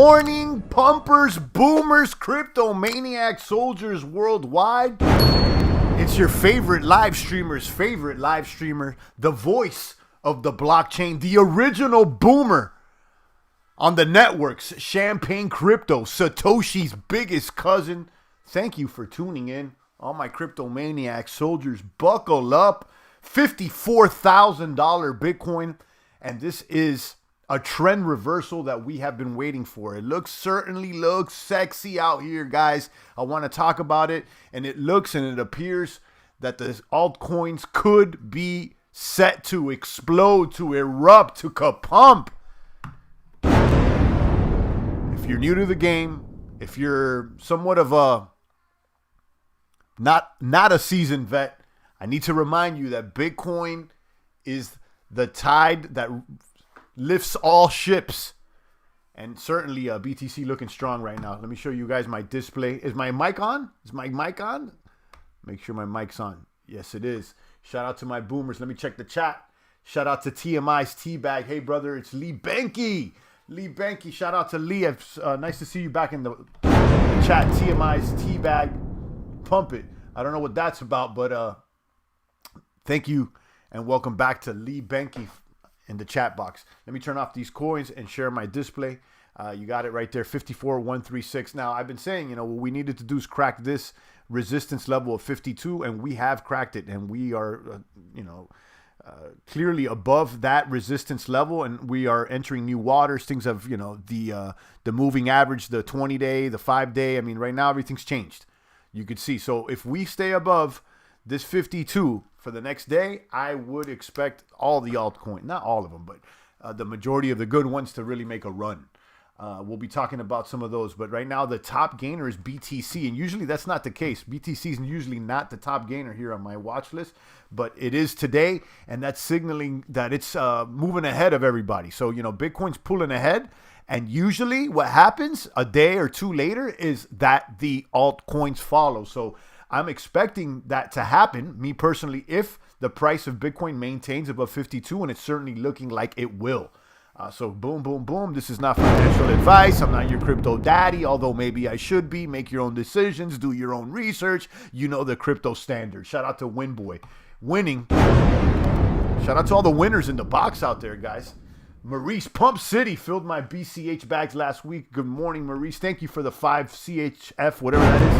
morning, pumpers, boomers, cryptomaniac soldiers worldwide. It's your favorite live streamer's favorite live streamer, the voice of the blockchain, the original boomer on the networks, Champagne Crypto, Satoshi's biggest cousin. Thank you for tuning in. All my cryptomaniac soldiers, buckle up. $54,000 Bitcoin, and this is a trend reversal that we have been waiting for. It certainly looks sexy out here, guys. I want to talk about it, and it looks and it appears that the altcoins could be set to explode, to erupt, to kapump. If you're new to the game, if you're somewhat of a not a seasoned vet, I need to remind you that Bitcoin is the tide that lifts all ships. And certainly BTC looking strong right now. Let me show you guys my display. Is my mic on? Is my mic on? Make sure my mic's on. Yes, it is. Shout out to my boomers. Let me check the chat. Shout out to TMI's Teabag. Hey, brother, it's Lee Benke. Lee Benke. Shout out to Lee. Nice to see you back in the chat. TMI's Teabag. Pump it. I don't know what that's about, but thank you and welcome back to Lee Benke in the chat box. Let me turn off these coins and share my display. You got it right there, 54,136. Now, I've been saying, what we needed to do is crack this resistance level of 52, and we have cracked it, and we are, clearly above that resistance level, and we are entering new waters. Things have, the moving average, the 20-day, the 5-day. I mean, right now, everything's changed. You could see. So if we stay above this 52 for the next day, I would expect all the altcoins, not all of them, but the majority of the good ones to really make a run. We'll be talking about some of those, but right now the top gainer is BTC, and usually that's not the case. BTC is usually not the top gainer here on my watch list, but it is today, and that's signaling that it's moving ahead of everybody. So, Bitcoin's pulling ahead, and usually what happens a day or two later is that the altcoins follow. So I'm expecting that to happen, me personally, if the price of Bitcoin maintains above 52, and it's certainly looking like it will. So boom, boom, boom. This is not financial advice. I'm not your crypto daddy, although maybe I should be. Make your own decisions. Do your own research. You know the crypto standard. Shout out to Winboy. Winning. Shout out to all the winners in the box out there, guys. Maurice, Pump City, filled my BCH bags last week. Good morning, Maurice. Thank you for the 5 CHF, whatever that is.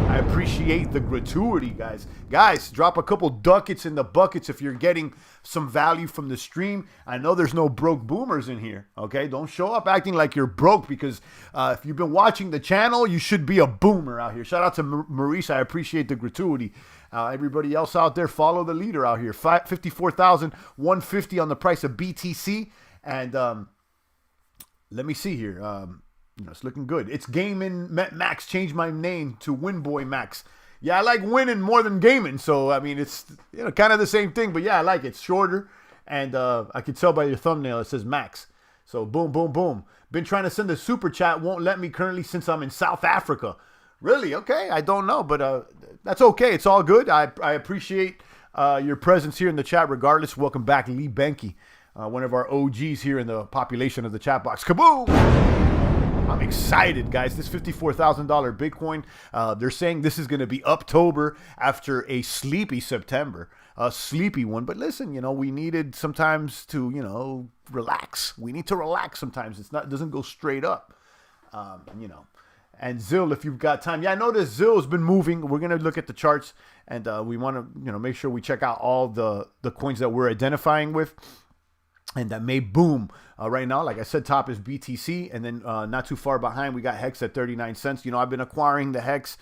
I appreciate the gratuity, guys. Guys, drop a couple ducats in the buckets if you're getting some value from the stream. I know there's no broke boomers in here, okay? Don't show up acting like you're broke, because if you've been watching the channel, you should be a boomer out here. Shout out to Maurice. I appreciate the gratuity. Everybody else out there, follow the leader out here. 54,150 on the price of BTC. And let me see here. It's looking good. It's Gaming Max. Changed my name to Winboy Max. Yeah, I like winning more than gaming. So, I mean, it's kind of the same thing. But, yeah, I like it. It's shorter. And I can tell by your thumbnail it says Max. So, boom, boom, boom. Been trying to send a super chat. Won't let me currently since I'm in South Africa. Really? Okay. I don't know. But that's okay. It's all good. I appreciate your presence here in the chat regardless. Welcome back, Lee Benke. One of our OGs here in the population of the chat box. Kaboom! I'm excited, guys. This $54,000 Bitcoin, they're saying this is going to be Uptober after a sleepy September, a sleepy one. But listen, we needed sometimes to, relax. We need to relax sometimes. It doesn't go straight up, And Zill, if you've got time. Yeah, I noticed Zill has been moving. We're going to look at the charts, and we want to, make sure we check out all the coins that we're identifying with. And that may boom right now. Like I said, top is BTC. And then not too far behind, we got Hex at 39 cents. I've been acquiring the Hex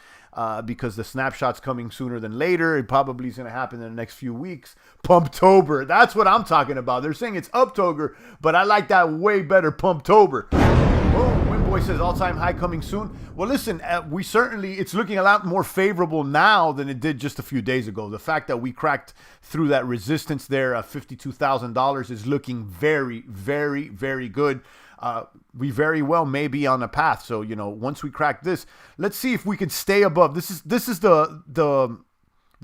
because the snapshot's coming sooner than later. It probably is going to happen in the next few weeks. Pumptober. That's what I'm talking about. They're saying it's Uptober, but I like that way better, Pumptober. Oh, Winboy says all-time high coming soon. Well, listen, it's looking a lot more favorable now than it did just a few days ago. The fact that we cracked through that resistance there of $52,000 is looking very, very, very good. We very well may be on a path. So, once we crack this, let's see if we can stay above. This is the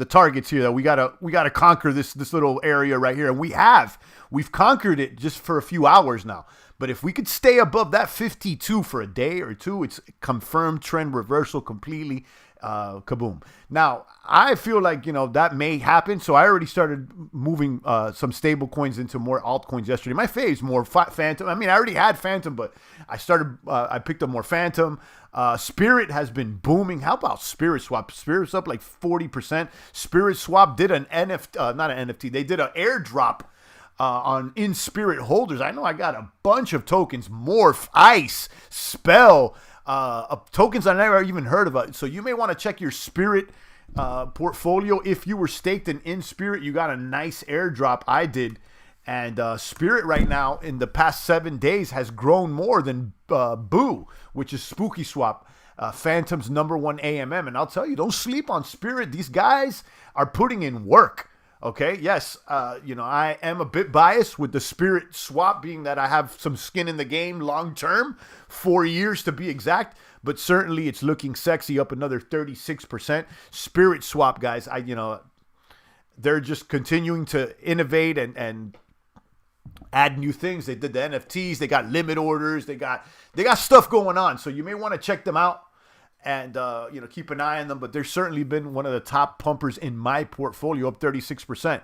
targets here that we gotta conquer this little area right here. And we've conquered it just for a few hours now. But if we could stay above that 52 for a day or two, it's confirmed trend reversal completely. Kaboom. Now, I feel like, that may happen. So I already started moving some stable coins into more altcoins yesterday. My fave's more Phantom. I mean, I already had Phantom, but I picked up more Phantom. Spirit has been booming. How about Spirit Swap? Spirit's up like 40%. Spirit Swap did an NFT, not an NFT. They did an airdrop on in Spirit holders. I know I got a bunch of tokens, Morph, Ice, Spell, tokens I never even heard about. So you may want to check your Spirit portfolio. If you were staked in Spirit, you got a nice airdrop. I did. And Spirit right now in the past 7 days has grown more than Boo, which is Spooky Swap, Phantom's #1 AMM. And I'll tell you, don't sleep on Spirit. These guys are putting in work. Okay, yes, I am a bit biased with the Spirit Swap, being that I have some skin in the game long term, 4 years to be exact, but certainly it's looking sexy, up another 36%. Spirit Swap, guys, they're just continuing to innovate and add new things. They did the NFTs, they got limit orders, they got stuff going on, so you may want to check them out. And, keep an eye on them. But they've certainly been one of the top pumpers in my portfolio, up 36%,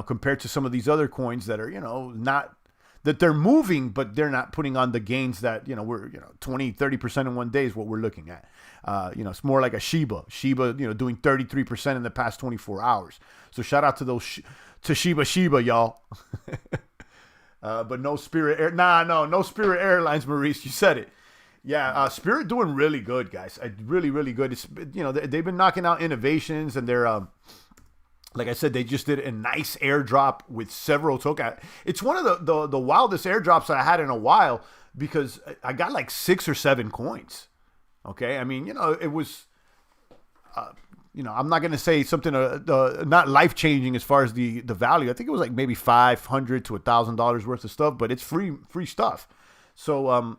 compared to some of these other coins that are, not that they're moving, but they're not putting on the gains that, we're, 20, 30% in 1 day is what we're looking at. It's more like a Shiba, doing 33% in the past 24 hours. So shout out to those, to Shiba, y'all. But no Spirit no Spirit Airlines, Maurice, you said it. Yeah, Spirit doing really good, guys. Really, really good. It's, they've been knocking out innovations, and they're, like I said, they just did a nice airdrop with several tokens. It's one of the wildest airdrops I had in a while, because I got like 6 or 7 coins. Okay, I mean, it was, I'm not gonna say something not life changing as far as the value. I think it was like maybe $500 to $1,000 worth of stuff, but it's free stuff. So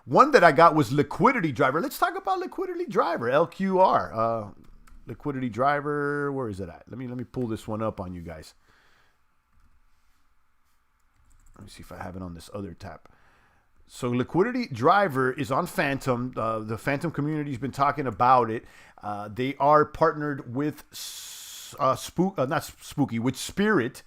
one that I got was Liquidity Driver. Let's talk about Liquidity Driver, LQR. Liquidity Driver, where is it at? Let me pull this one up on you guys. Let me see if I have it on this other tab. So Liquidity Driver is on Phantom. The Phantom community's been talking about it. They are partnered with with Spirit,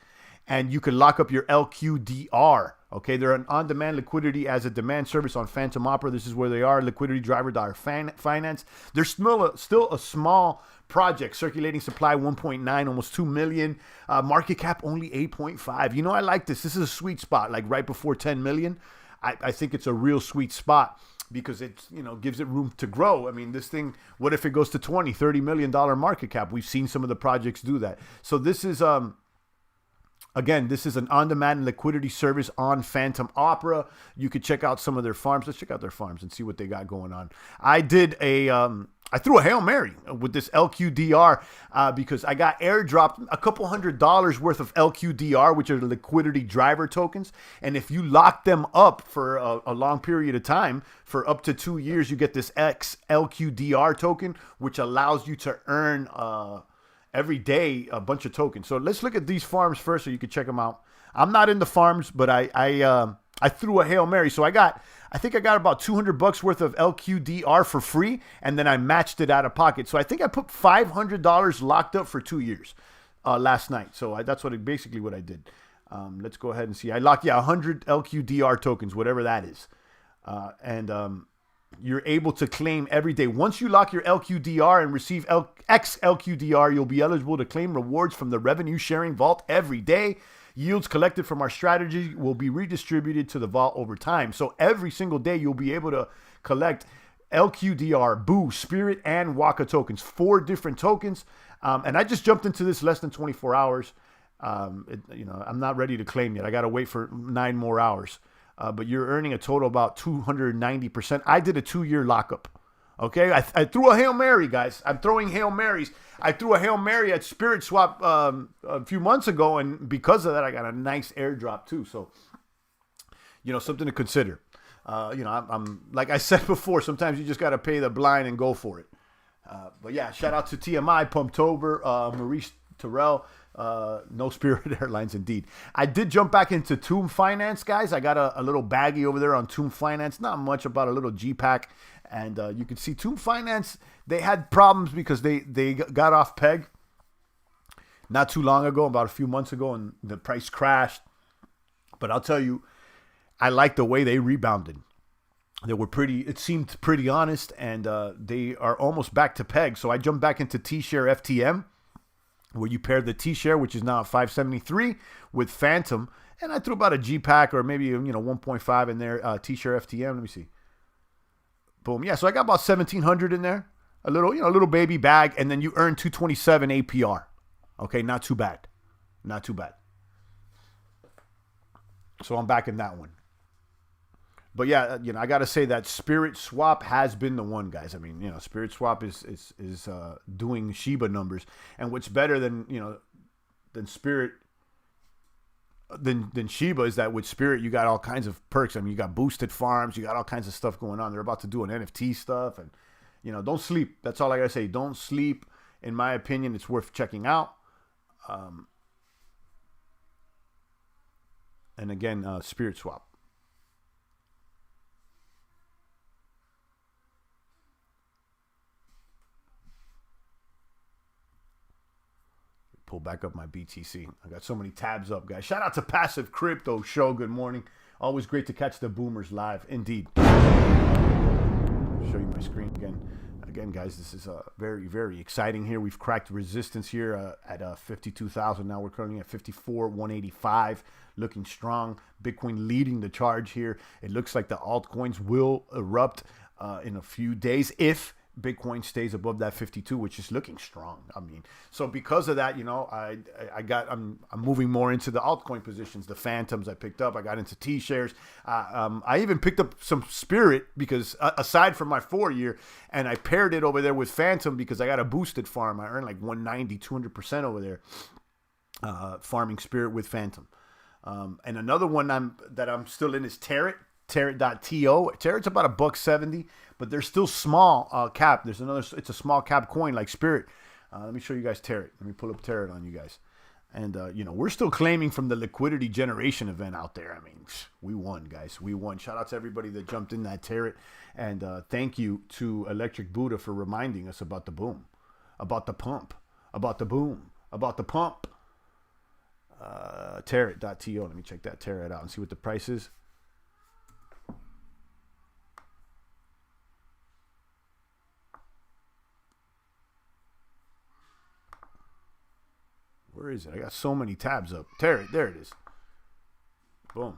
and you can lock up your LQDR. Okay, they're an on-demand liquidity as a demand service on Phantom Opera. This is where they are, Liquidity Driver Finance. They're still a small project, circulating supply 1.9, almost 2 million. Market cap only 8.5. I like this. This is a sweet spot, like right before 10 million. I think it's a real sweet spot because it gives it room to grow. I mean, this thing, what if it goes to 20, $30 million market cap? We've seen some of the projects do that. So this is again, this is an on-demand liquidity service on Phantom Opera. You could check out some of their farms. Let's check out their farms and see what they got going on. I threw a Hail Mary with this LQDR because I got airdropped a couple $100 worth of LQDR, which are the Liquidity Driver tokens. And if you lock them up for a long period of time, for up to 2 years, you get this LQDR token, which allows you to earn every day a bunch of tokens. So let's look at these farms first so you can check them out. I'm not in the farms, but I threw a Hail Mary. So I think I got about $200 worth of LQDR for free, and then I matched it out of pocket. So I think I put $500 locked up for 2 years last night. So that's basically what I did. Let's go ahead and see. I locked 100 LQDR tokens, whatever that is. You're able to claim every day. Once you lock your LQDR and receive XLQDR, you'll be eligible to claim rewards from the revenue sharing vault every day. Yields collected from our strategy will be redistributed to the vault over time. So every single day, you'll be able to collect LQDR, Boo, Spirit, and Waka tokens. 4 different tokens. And I just jumped into this less than 24 hours. I'm not ready to claim yet. I got to wait for 9 more hours. But you're earning a total about 290%. I did a 2-year lockup. Okay, I threw a Hail Mary, guys. I'm throwing Hail Marys. I threw a Hail Mary at Spirit Swap a few months ago, and because of that, I got a nice airdrop too. So, something to consider. I'm like I said before, sometimes you just got to pay the blind and go for it. But yeah, shout out to TMI, Pumptober, Maurice Terrell. No Spirit Airlines, indeed. I did jump back into Tomb Finance, guys. I got a little baggie over there on Tomb Finance. Not much, about a little G-Pack. And you can see Tomb Finance, they had problems because they got off peg not too long ago, about a few months ago, and the price crashed. But I'll tell you, I like the way they rebounded. They were it seemed pretty honest, and they are almost back to peg. So I jumped back into T-Share FTM, where you pair the T-Share, which is now at 573, with Phantom, and I threw about a G-Pack or maybe 1.5 in there. T-Share FTM. Let me see. Boom. Yeah, so I got about 1,700 in there. A little baby bag, and then you earn 227 APR. Okay, not too bad. Not too bad. So I'm back in that one. But yeah, I got to say that Spirit Swap has been the one, guys. I mean, Spirit Swap is doing Shiba numbers, and what's better than Spirit than Shiba is that with Spirit you got all kinds of perks. I mean, you got boosted farms, you got all kinds of stuff going on. They're about to do an NFT stuff, and don't sleep. That's all I gotta say. Don't sleep. In my opinion, it's worth checking out. And again, Spirit Swap. Pull back up my BTC. I got so many tabs up, guys. Shout out to Passive Crypto Show. Good morning. Always great to catch the boomers live. Indeed. Show you my screen again. Again, guys, this is very, very exciting here. We've cracked resistance here at 52,000. Now we're currently at 54,185. Looking strong. Bitcoin leading the charge here. It looks like the altcoins will erupt in a few days if Bitcoin stays above that 52, which is looking strong. I mean, so because of that, I'm moving more into the altcoin positions. The Phantoms I picked up. I got into T-shares. I even picked up some Spirit because aside from my 4-year, and I paired it over there with Phantom because I got a boosted farm. I earned like 190, 200% over there, farming Spirit with Phantom. And another one that I'm still in is Tarot. Tarot.to. Tarot's about $1.70, but they're still small cap. There's it's a small cap coin like Spirit. Let me show you guys Tarot. Let me pull up Tarot on you guys. And, we're still claiming from the liquidity generation event out there. I mean, we won, guys. We won. Shout out to everybody that jumped in that Tarot. And thank you to Electric Buddha for reminding us about the boom, about the pump, about the boom, about the pump. Tarot.to. Let me check that Tarot out and see what the price is. Where is it? I got so many tabs up. There it is. Boom.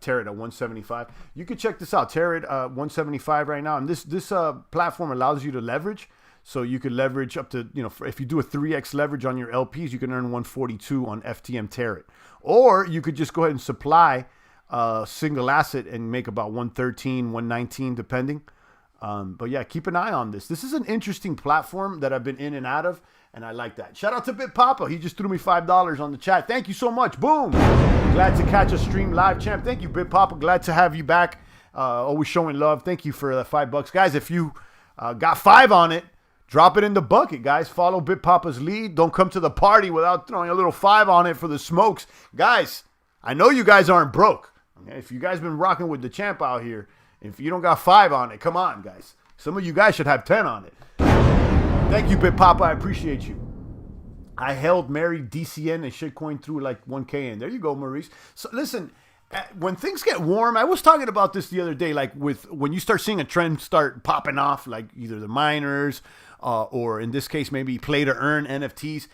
Tarot at 175. You can check this out. Tarot 175 right now. And this platform allows you to leverage. So you could leverage up to, if you do a 3x leverage on your LPs, you can earn 142 on FTM Tarot. Or you could just go ahead and supply single asset and make about 113, 119, depending. But yeah, keep an eye on this. This is an interesting platform that I've been in and out of, and I like that. Shout out to Bit Papa. He just threw me $5 on the chat. Thank you so much. Boom. Glad to catch a stream live, champ. Thank you, Bit Papa. Glad to have you back. Always showing love. Thank you for the $5, guys. If you got 5 on it, drop it in the bucket, guys. Follow Bit Papa's lead. Don't come to the party without throwing a little 5 on it for the smokes, guys. I know you guys aren't broke. Okay? If you guys been rocking with the champ out here. If you don't got 5 on it, come on, guys. Some of you guys should have 10 on it. Thank you, Bit Papa. I appreciate you. I held Mary DCN and shitcoin through like 1K in. There you go, Maurice. So listen, when things get warm, I was talking about this the other day, like when you start seeing a trend start popping off, like either the miners or in this case, maybe play to earn NFTs.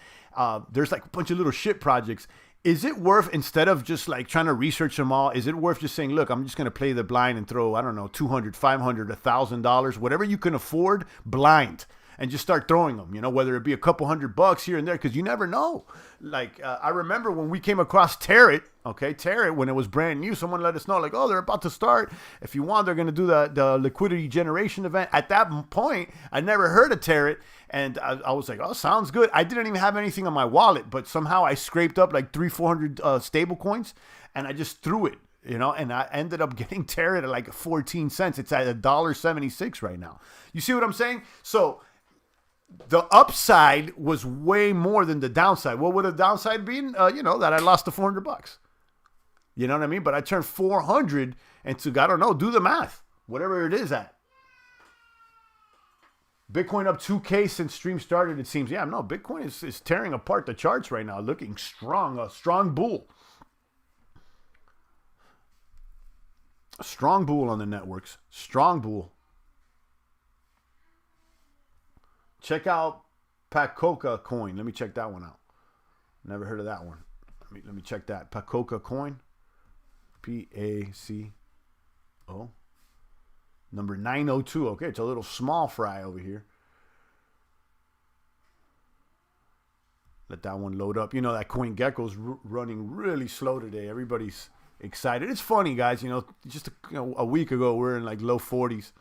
There's like a bunch of little shit projects. Is it worth, instead of just like trying to research them all, is it worth just saying, look, I'm just going to play the blind and throw, I don't know, $200, $500, $1,000, whatever you can afford, blind, and just start throwing them, whether it be a couple $100 here and there, because you never know. Like, I remember when we came across Tarot, when it was brand new, someone let us know, like, oh, they're about to start. If you want, they're going to do the liquidity generation event. At that point, I never heard of Tarot. And I was like, oh, sounds good. I didn't even have anything on my wallet, but somehow I scraped up like 300-400 stable coins, and I just threw it. You know, and I ended up getting Terra at like 14 cents. It's at $1.76 right now. You see what I'm saying? So the upside was way more than the downside. What would the downside be? You know, that I lost the $400. You know what I mean? But I turned 400 into, I don't know, do the math. Whatever it is at. Bitcoin up 2K since stream started, it seems. Yeah, no, Bitcoin is tearing apart the charts right now, looking strong, a strong bull. A strong bull on the networks. Strong bull. Check out Pacoca coin. Let me check that one out. Never heard of that one. Let me check that. Pacoca coin. P-A-C-O. Number 902. Okay, it's a little small fry over here. Let that one load up. You know, that CoinGecko's running really slow today. Everybody's excited. It's funny, guys. You know, just a week ago, we're in like low 40s.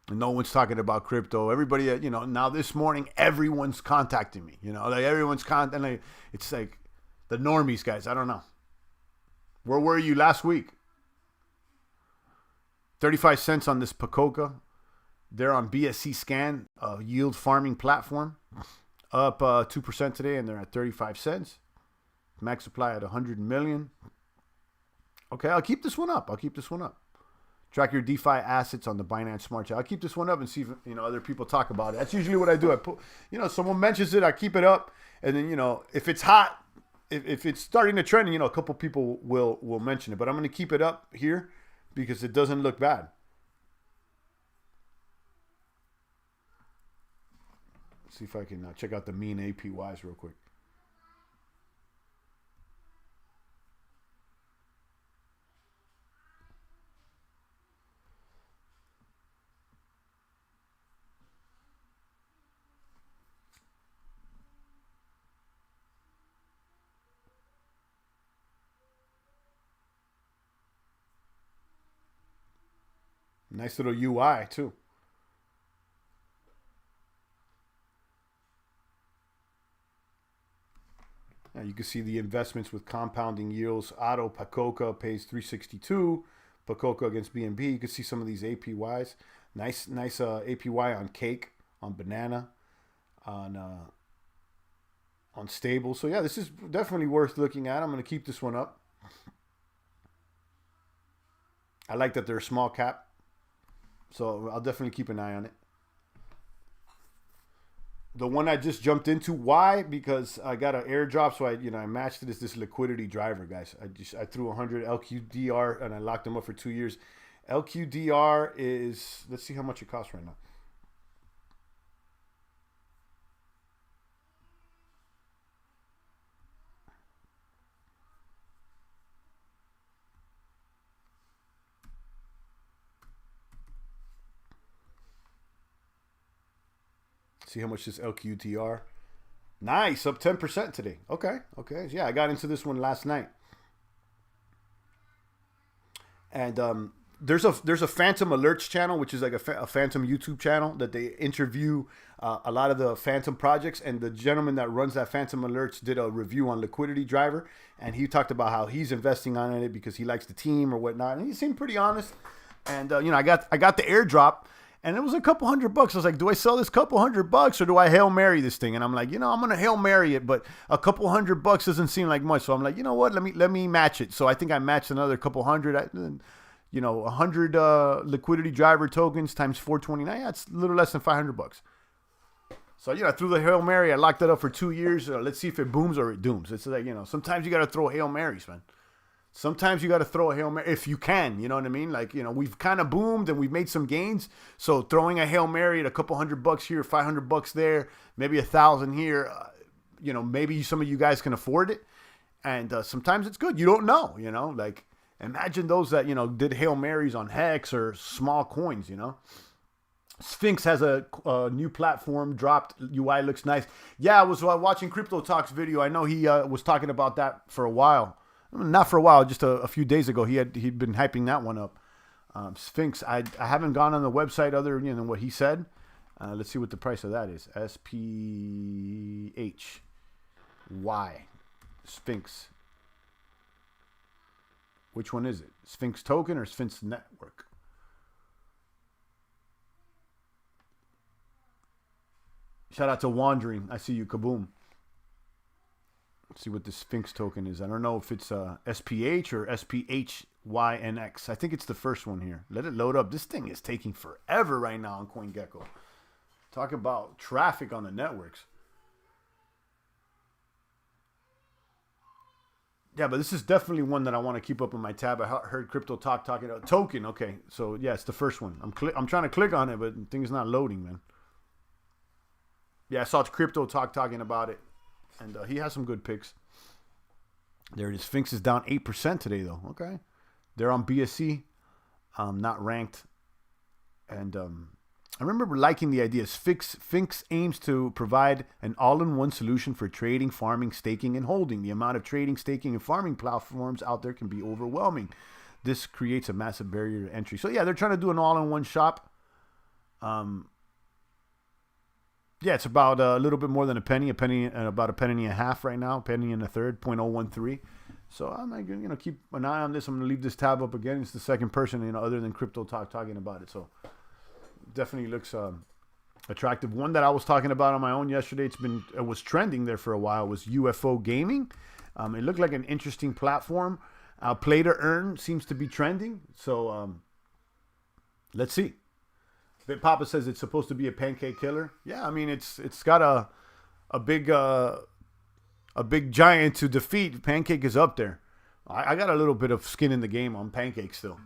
And no one's talking about crypto. Everybody, you know, now this morning, everyone's contacting me. You know, like everyone's contacting. It's like the normies, guys. I don't know. Where were you last week? 35 cents on this Pacoca. They're on BSC Scan, a yield farming platform. Up 2% today, and they're at 35 cents. Max supply at 100 million. Okay, I'll keep this one up. Track your DeFi assets on the Binance Smart Chain. I'll keep this one up and see if, you know, other people talk about it. That's usually what I do. I put, you know, someone mentions it, I keep it up, and then, you know, if it's hot, if it's starting to trend, you know, a couple people will mention it. But I'm going to keep it up here because it doesn't look bad. Let's see if I can check out the mean APYs real quick. Nice little UI too. Now you can see the investments with compounding yields. Auto Pacoca pays 362. Pacoca against BNB. You can see some of these APYs. Nice APY on Cake, on Banana, on Stable. So yeah, this is definitely worth looking at. I'm going to keep this one up. I like that they're a small cap. So I'll definitely keep an eye on it. The one I just jumped into, why? Because I got an airdrop, so I matched it as this Liquidity Driver, guys. I threw 100 LQDR and I locked them up for 2 years. LQDR is, let's see how much it costs right now. See how much this LQTR. Nice, up 10% today. Okay. Yeah, I got into this one last night. And there's a Phantom Alerts channel, which is like a Phantom YouTube channel that they interview a lot of the Phantom projects. And the gentleman that runs that Phantom Alerts did a review on Liquidity Driver, and he talked about how he's investing on it because he likes the team or whatnot. And he seemed pretty honest. And I got the airdrop. And it was a couple $100. I was like, do I sell this couple $100 or do I Hail Mary this thing? And I'm like, I'm going to Hail Mary it, but a couple $100 doesn't seem like much. So I'm like, you know what? Let me match it. So I think I matched another couple hundred, 100 Liquidity Driver tokens times 429. Yeah, it's a little less than $500. So, I threw the Hail Mary. I locked it up for 2 years. Let's see if it booms or it dooms. It's like, sometimes you got to throw Hail Marys, man. Sometimes you got to throw a Hail Mary if you can, you know what I mean? Like, we've kind of boomed and we've made some gains. So throwing a Hail Mary at a couple $100 here, $500 there, maybe 1,000 here, maybe some of you guys can afford it. And sometimes it's good. You don't know, like imagine those that, did Hail Marys on Hex or small coins, Sphinx has a new platform dropped. UI looks nice. Yeah, I was watching Crypto Talks video. I know he was talking about that for a while. Not for a while, just a few days ago. He'd been hyping that one up. Sphinx, I haven't gone on the website other than what he said. Let's see what the price of that is. SPHY. Sphinx. Which one is it? Sphinx Token or Sphinx Network? Shout out to Wandering. I see you. Kaboom. Let's see what the Sphinx Token is. I don't know if it's SPH or SPHYNX. I think it's the first one here. Let it load up. This thing is taking forever right now on CoinGecko. Talk about traffic on the networks. Yeah, but this is definitely one that I want to keep up on my tab. I heard Crypto Talk talking about token. Okay, so yeah, it's the first one. I'm trying to click on it, but the thing is not loading, man. Yeah, I saw Crypto Talk talking about it, and he has some good picks. There it is. Sphinx is down 8% today, though. Okay, they're on BSC, not ranked, and I remember liking the idea. Sphinx aims to provide an all-in-one solution for trading, farming, staking, and holding. The amount of trading, staking, and farming platforms out there can be overwhelming. This creates a massive barrier to entry. So yeah, they're trying to do an all-in-one shop. Yeah, it's about a little bit more than a penny, about a penny and a half right now, penny and a third, 0.013. So I'm gonna keep an eye on this. I'm gonna leave this tab up again. It's the second person, other than Crypto Talk talking about it. So definitely looks attractive. One that I was talking about on my own yesterday, it was trending there for a while, was UFO gaming. It looked like an interesting platform. Play to earn seems to be trending. So let's see. Papa says it's supposed to be a pancake killer. Yeah, I mean it's got a big giant to defeat. Pancake is up there. I got a little bit of skin in the game on Pancake still.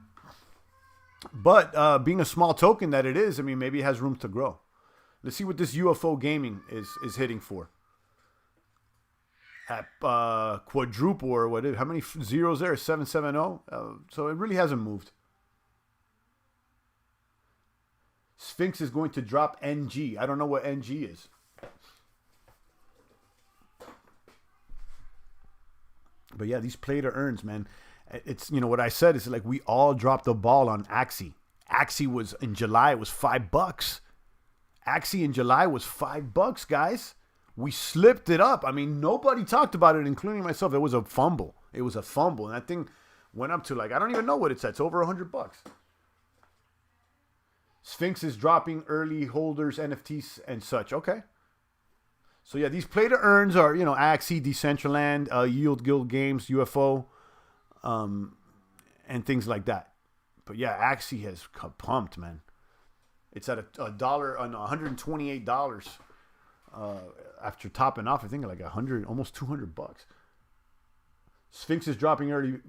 But being a small token that it is, I mean, maybe it has room to grow. Let's see what this UFO gaming is hitting for. At quadruple or what? How many zeros there? 770. So it really hasn't moved. Sphinx is going to drop NG. I don't know what NG is. But yeah, these play to earns, man. It's, what I said is like we all dropped the ball on Axie. Axie was in July, it was $5. Axie in July was $5, guys. We slipped it up. I mean, nobody talked about it, including myself. It was a fumble. And that thing went up to I don't even know what it's at. It's over $100. Sphinx is dropping early holders, NFTs, and such. Okay. So yeah, these play to earns are, Axie, Decentraland, Yield Guild Games, UFO, and things like that. But yeah, Axie has pumped, man. It's at $128 after topping off. I think like almost $200. Sphinx is dropping early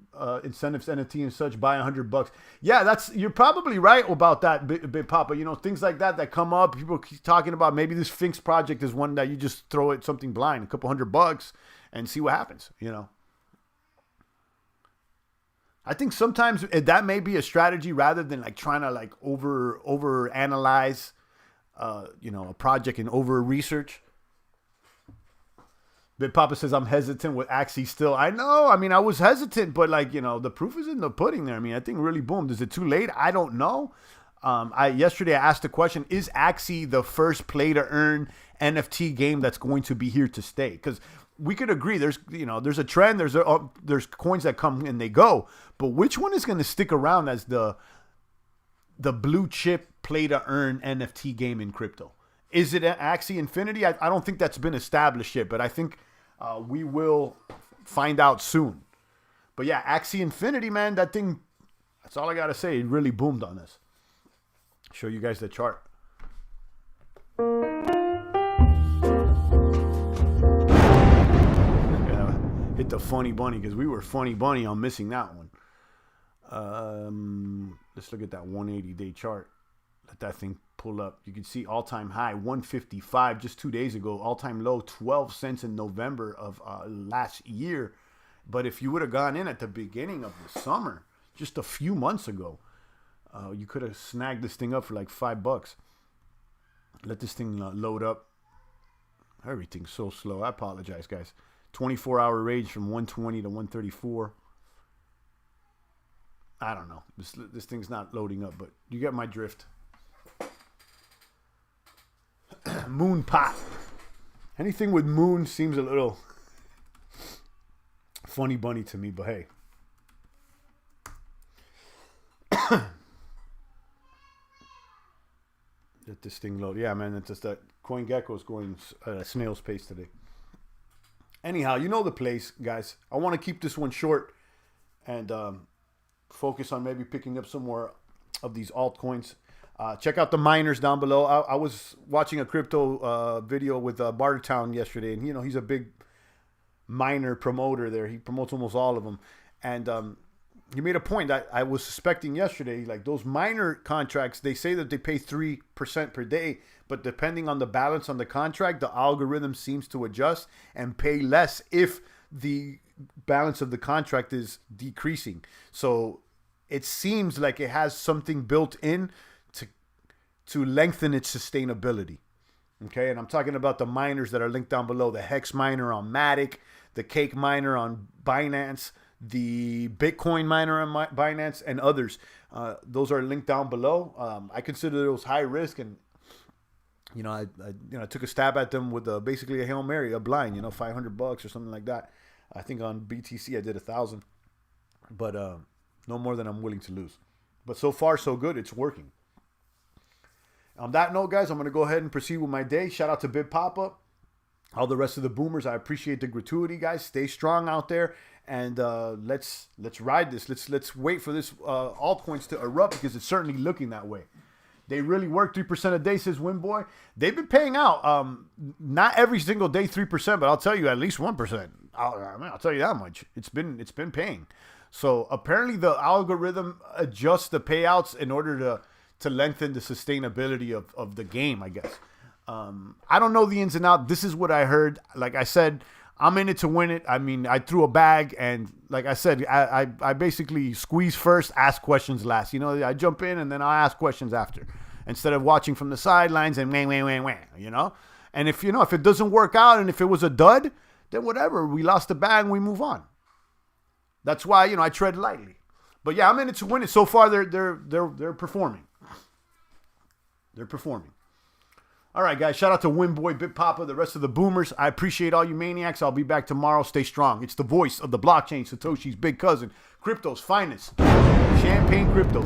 incentives, NFT, and such. Buy $100. Yeah, you're probably right about that, Big Papa. Things like that come up. People keep talking about maybe this Sphinx project is one that you just throw at something blind, a couple $100, and see what happens. I think sometimes that may be a strategy rather than trying to over analyze, a project and over research. Big Papa says I'm hesitant with Axie still. I know. I mean, I was hesitant, but the proof is in the pudding there. I mean, I think really boomed. Is it too late? I don't know. Yesterday I asked the question: is Axie the first play to earn NFT game that's going to be here to stay? Because we could agree there's a trend. There's coins that come and they go, but which one is going to stick around as the blue chip play to earn NFT game in crypto? Is it Axie Infinity? I don't think that's been established yet, but I think we will find out soon. But yeah, Axie Infinity, man, that thing, that's all I got to say. It really boomed on this. Show you guys the chart. Hit the funny bunny because we were funny bunny on missing that one. Let's look at that 180-day chart. Let that thing pull up. You can see all-time high 155 just 2 days ago. All-time low 12 cents in November of last year. But if you would have gone in at the beginning of the summer, just a few months ago, you could have snagged this thing up for like $5. Let this thing load up. Everything's so slow. I apologize, guys. 24-hour range from 120 to 134. I don't know. This thing's not loading up, but you get my drift. Moon pot. Anything with moon seems a little funny bunny to me, but hey. Let this thing load. Yeah, man, it's just that CoinGecko is going at a snail's pace today. Anyhow, you know the place, guys. I want to keep this one short and focus on maybe picking up some more of these altcoins. Check out the miners down below. I was watching a crypto video with Bartertown yesterday, and he's a big miner promoter there. He promotes almost all of them, and he made a point that I was suspecting yesterday. Like those miner contracts, they say that they pay 3% per day, but depending on the balance on the contract, the algorithm seems to adjust and pay less if the balance of the contract is decreasing. So it seems like it has something built in to lengthen its sustainability. Okay, and I'm talking about the miners that are linked down below: the Hex miner on Matic, the Cake miner on Binance, the Bitcoin miner on Binance, and others. Those are linked down below. I consider those high risk, and I took a stab at them with basically a Hail Mary, a blind, $500 or something like that. I think on BTC I did 1,000, but no more than I'm willing to lose. But so far so good. It's working. On that note, guys, I'm going to go ahead and proceed with my day. Shout out to Big Papa, all the rest of the boomers. I appreciate the gratuity, guys. Stay strong out there, and let's ride this. Let's wait for this altcoins to erupt, because it's certainly looking that way. They really work. 3% a day, says Winboy. They've been paying out. Not every single day 3%, but I'll tell you at least 1%. I'll tell you that much. It's been paying. So apparently the algorithm adjusts the payouts in order to lengthen the sustainability of the game, I guess. I don't know the ins and outs. This is what I heard. Like I said, I'm in it to win it. I mean, I threw a bag, and like I said, I basically squeeze first, ask questions last. I jump in, and then I'll ask questions after, instead of watching from the sidelines and wah. And if it doesn't work out, and if it was a dud, then whatever. We lost the bag, and we move on. That's why I tread lightly. But yeah, I'm in it to win it. So far, they're performing. They're performing. All right, guys. Shout out to Winboy, Big Papa, the rest of the boomers. I appreciate all you maniacs. I'll be back tomorrow. Stay strong. It's the voice of the blockchain, Satoshi's big cousin, crypto's finest, Champagne Crypto.